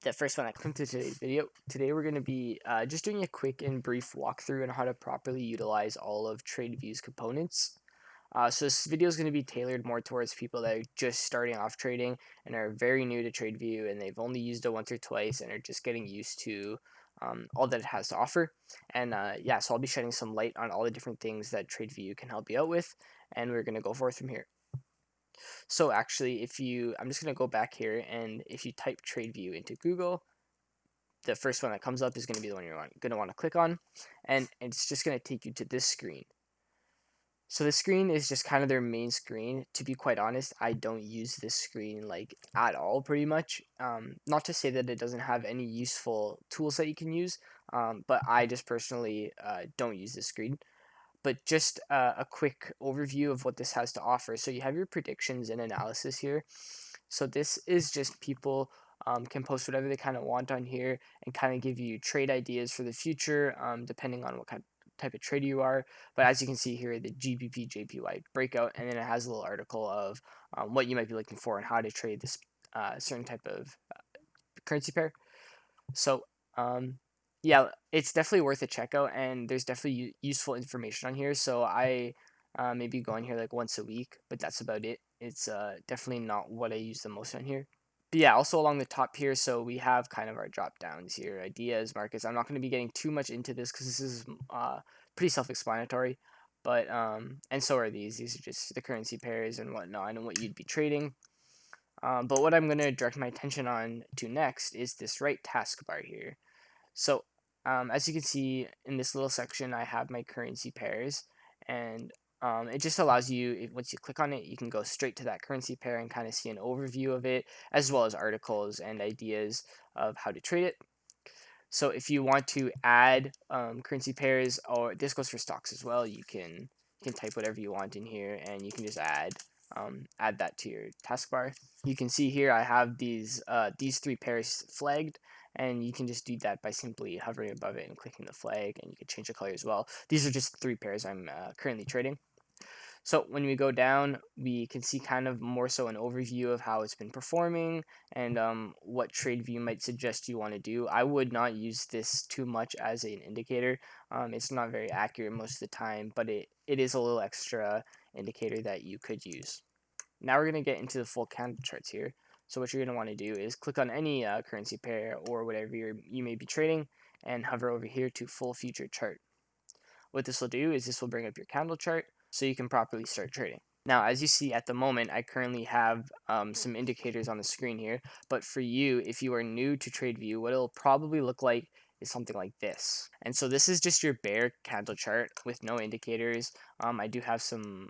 the first one. Welcome to today's video. Today we're going to be just doing a quick and brief walkthrough on how to properly utilize all of Tradeview's components. So this video is going to be tailored more towards people that are just starting off trading and are very new to Tradeview, and they've only used it once or twice and are just getting used to all that it has to offer. And yeah, so I'll be shedding some light on all the different things that Tradeview can help you out with, and we're going to go forth from here. So actually, I'm just going to go back here, and if you type Tradeview into Google, the first one that comes up is going to be the one you're going to want to click on, and it's just going to take you to this screen. So this screen is just kind of their main screen. To be quite honest, I don't use this screen like at all, pretty much. Not to say that it doesn't have any useful tools that you can use, but I just personally don't use this screen. But just a quick overview of what this has to offer. So you have your predictions and analysis here. So this is just people can post whatever they kind of want on here and kind of give you trade ideas for the future, depending on what type of trader you are. But as you can see here, the GBP JPY breakout, and then it has a little article of what you might be looking for and how to trade this certain type of currency pair. So yeah, it's definitely worth a check out, and there's definitely useful information on here. So I maybe go on here like once a week, but that's about it. It's definitely not what I use the most on here. But yeah, also along the top here, so we have kind of our drop downs here, ideas, markets. I'm not going to be getting too much into this because this is pretty self-explanatory. But and so are these. These are just the currency pairs and whatnot and what you'd be trading. But what I'm going to direct my attention on to next is this right taskbar here. So as you can see in this little section, I have my currency pairs, and it just allows you, once you click on it, you can go straight to that currency pair and kind of see an overview of it, as well as articles and ideas of how to trade it. So if you want to add currency pairs, or this goes for stocks as well, you can type whatever you want in here, and you can just add that to your taskbar. You can see here I have these three pairs flagged, and you can just do that by simply hovering above it and clicking the flag, and you can change the color as well. These are just three pairs I'm currently trading. So when we go down, we can see kind of more so an overview of how it's been performing and what Tradeview might suggest you want to do. I would not use this too much as an indicator. It's not very accurate most of the time, but it is a little extra indicator that you could use. Now we're going to get into the full candle charts here. So what you're going to want to do is click on any currency pair or whatever you may be trading and hover over here to full future chart. What this will do is this will bring up your candle chart so you can properly start trading. Now, as you see at the moment, I currently have some indicators on the screen here, but for you, if you are new to Tradeview, what it'll probably look like is something like this. And so this is just your bare candle chart with no indicators. I do have some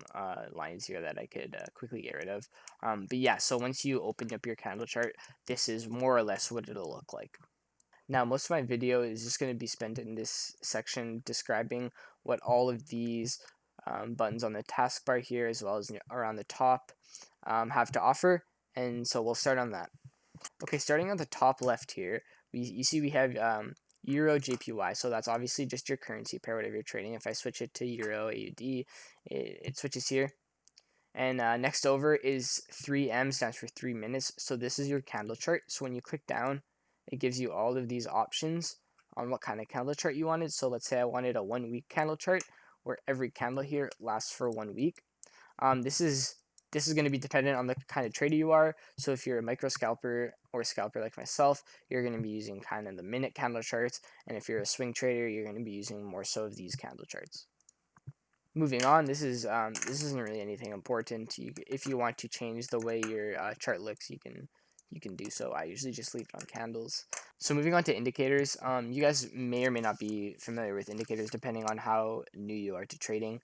lines here that I could quickly get rid of. But yeah, so once you open up your candle chart, this is more or less what it'll look like. Now, most of my video is just going to be spent in this section describing what all of these buttons on the taskbar here, as well as around the top, have to offer. And so we'll start on that. Okay, starting at the top left here, you see we have Euro JPY. So that's obviously just your currency pair, whatever you're trading. If I switch it to Euro AUD, it switches here. And next over is 3M, stands for 3 minutes. So this is your candle chart. So when you click down, it gives you all of these options on what kind of candle chart you wanted. So let's say I wanted a 1 week candle chart where every candle here lasts for 1 week. This is going to be dependent on the kind of trader you are. So if you're a micro scalper or a scalper like myself, you're going to be using kind of the minute candle charts. And if you're a swing trader, you're going to be using more so of these candle charts. Moving on, this isn't really anything important. If you want to change the way your chart looks, you can do so. I usually just leave it on candles. So moving on to indicators, you guys may or may not be familiar with indicators depending on how new you are to trading.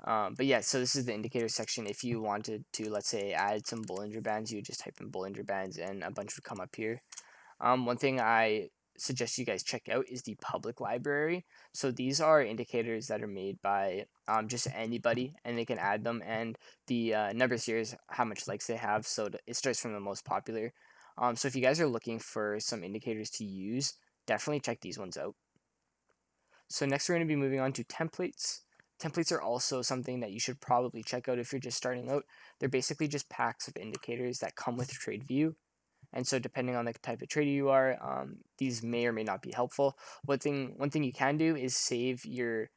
But yeah, so this is the indicator section. If you wanted to, let's say, add some Bollinger Bands, you would just type in Bollinger Bands and a bunch would come up here. One thing I suggest you guys check out is the public library. So these are indicators that are made by just anybody, and they can add them, and the numbers here is how much likes they have, so it starts from the most popular. So if you guys are looking for some indicators to use, definitely check these ones out. So next we're going to be moving on to templates. Templates are also something that you should probably check out if you're just starting out. They're basically just packs of indicators that come with Tradeview. And so depending on the type of trader you are, these may or may not be helpful. One thing you can do is save your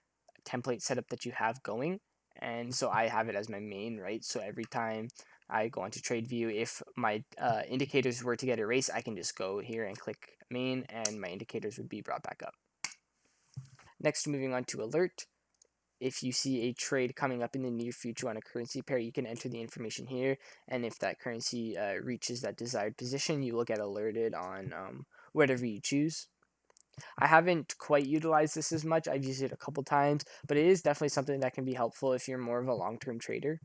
template setup that you have going. And so I have it as my main, right? So every time I go onto Tradeview, if my indicators were to get erased, I can just go here and click main and my indicators would be brought back up. Next, moving on to alert. If you see a trade coming up in the near future on a currency pair, you can enter the information here. And if that currency reaches that desired position, you will get alerted on whatever you choose. I haven't quite utilized this as much. I've used it a couple times, but it is definitely something that can be helpful if you're more of a long-term trader.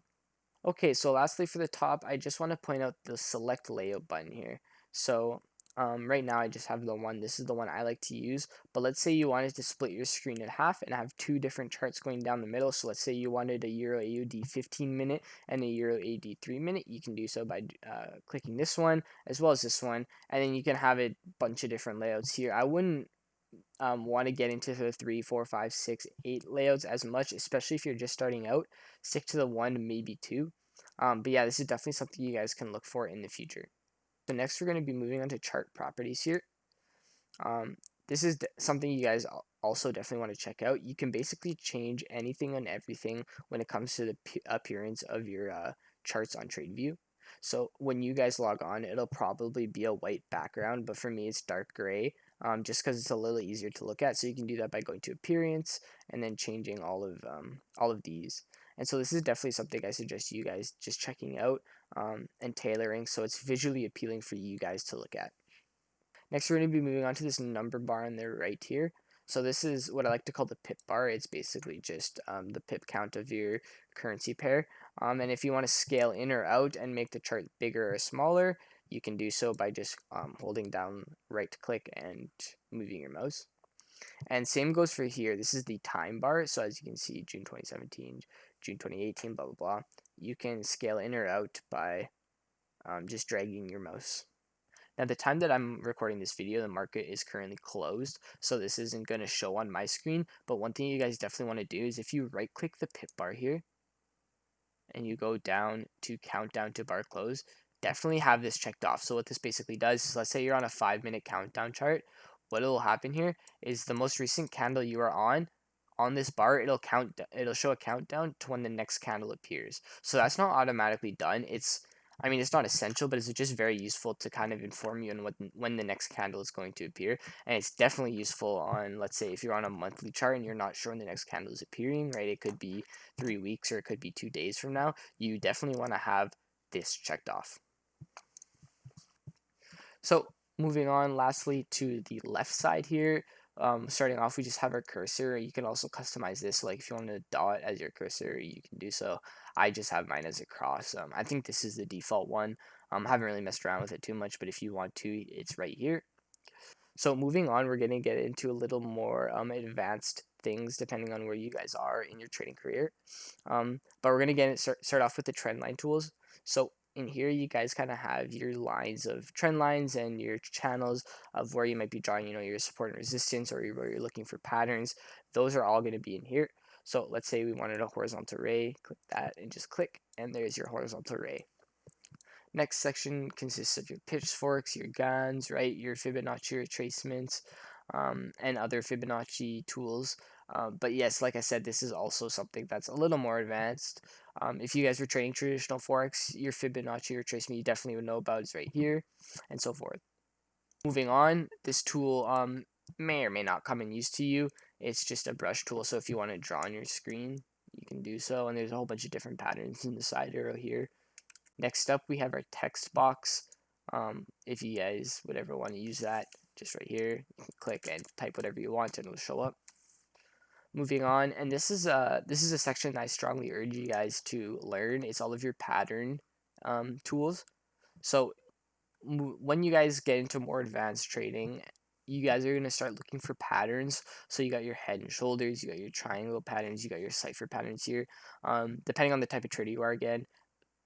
Okay, so lastly for the top, I just want to point out the select layout button here. So right now I just have the one, this is the one I like to use, but let's say you wanted to split your screen in half and have two different charts going down the middle. So let's say you wanted a Euro AUD 15 minute and a Euro AUD 3 minute. You can do so by clicking this one as well as this one, and then you can have a bunch of different layouts here. I wouldn't want to get into the 3, 4, 5, 6, 8 layouts as much, especially if you're just starting out. Stick to the one, maybe two. But yeah, this is definitely something you guys can look for in the future. So next, we're going to be moving on to chart properties here. This is something you guys also definitely want to check out. You can basically change anything and everything when it comes to the appearance of your charts on Tradeview. So when you guys log on, it'll probably be a white background, but for me it's dark gray, just because it's a little easier to look at. So you can do that by going to appearance and then changing all of these. And so this is definitely something I suggest you guys just checking out and tailoring so it's visually appealing for you guys to look at. Next, we're going to be moving on to this number bar on the right here. So this is what I like to call the pip bar. It's basically just the pip count of your currency pair. And if you want to scale in or out and make the chart bigger or smaller, you can do so by just holding down right click and moving your mouse. And same goes for here. This is the time bar. So as you can see, June 2017, June 2018, blah, blah, blah. You can scale in or out by just dragging your mouse. Now, the time that I'm recording this video, the market is currently closed, so this isn't going to show on my screen. But one thing you guys definitely want to do is if you right-click the pip bar here, and you go down to countdown to bar close, definitely have this checked off. So what this basically does is, let's say you're on a 5-minute countdown chart, what will happen here is the most recent candle you are on this bar, it'll show a countdown to when the next candle appears. So that's not automatically done. It's not essential, but it's just very useful to kind of inform you on when the next candle is going to appear. And it's definitely useful on, let's say, if you're on a monthly chart and you're not sure when the next candle is appearing, right? It could be 3 weeks or it could be 2 days from now. You definitely want to have this checked off. So moving on, lastly, to the left side here. Starting off, we just have our cursor. You can also customize this. Like if you want a dot as your cursor, you can do so. I just have mine as a cross. I think this is the default one. Haven't really messed around with it too much, but if you want to, it's right here. So moving on, we're going to get into a little more advanced things depending on where you guys are in your trading career. But we're going to start off with the trend line tools. So in here, you guys kind of have your lines of trend lines and your channels of where you might be drawing, your support and resistance, or where you're looking for patterns. Those are all going to be in here. So let's say we wanted a horizontal ray, click that and just click, and there's your horizontal ray. Next section consists of your pitchforks, your guns, right, your Fibonacci retracements, and other Fibonacci tools. But yes, like I said, this is also something that's a little more advanced. If you guys were trading traditional Forex, your Fibonacci retracement you definitely would know about is right here, and so forth. Moving on, this tool may or may not come in use to you. It's just a brush tool, so if you want to draw on your screen, you can do so, and there's a whole bunch of different patterns in the side arrow here. Next up, we have our text box. If you guys would ever want to use that, just right here, you can click and type whatever you want and it'll show up. Moving on, and this is a section I strongly urge you guys to learn. It's all of your pattern tools. So when you guys get into more advanced trading, you guys are going to start looking for patterns. So you got your head and shoulders, you got your triangle patterns, you got your cipher patterns here. Depending on the type of trader you are, again,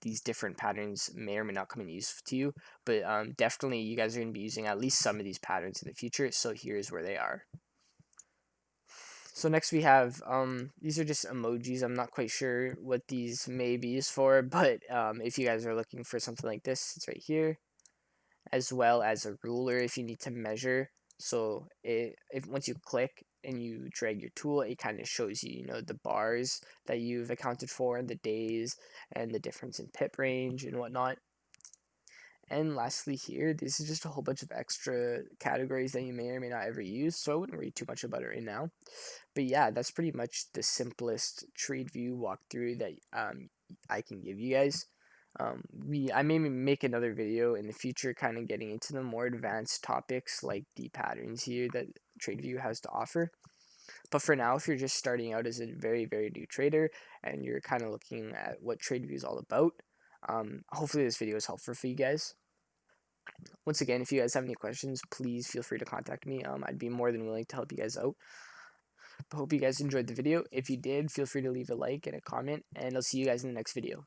these different patterns may or may not come in use to you, but definitely you guys are going to be using at least some of these patterns in the future. So here's where they are. So next we have, these are just emojis. I'm not quite sure what these may be used for, but if you guys are looking for something like this, it's right here. as well as a ruler if you need to measure. So if once you click and you drag your tool, it kind of shows you, the bars that you've accounted for and the days and the difference in pip range and whatnot. And lastly here, this is just a whole bunch of extra categories that you may or may not ever use, so I wouldn't worry too much about it right now. But yeah, that's pretty much the simplest Tradeview walkthrough that I can give you guys. I may make another video in the future kind of getting into the more advanced topics like the patterns here that Tradeview has to offer. But for now, if you're just starting out as a very, very new trader and you're kind of looking at what Tradeview is all about, hopefully this video is helpful for you guys. Once again, if you guys have any questions, please feel free to contact me. I'd be more than willing to help you guys out. Hope you guys enjoyed the video. If you did, feel free to leave a like and a comment, and I'll see you guys in the next video.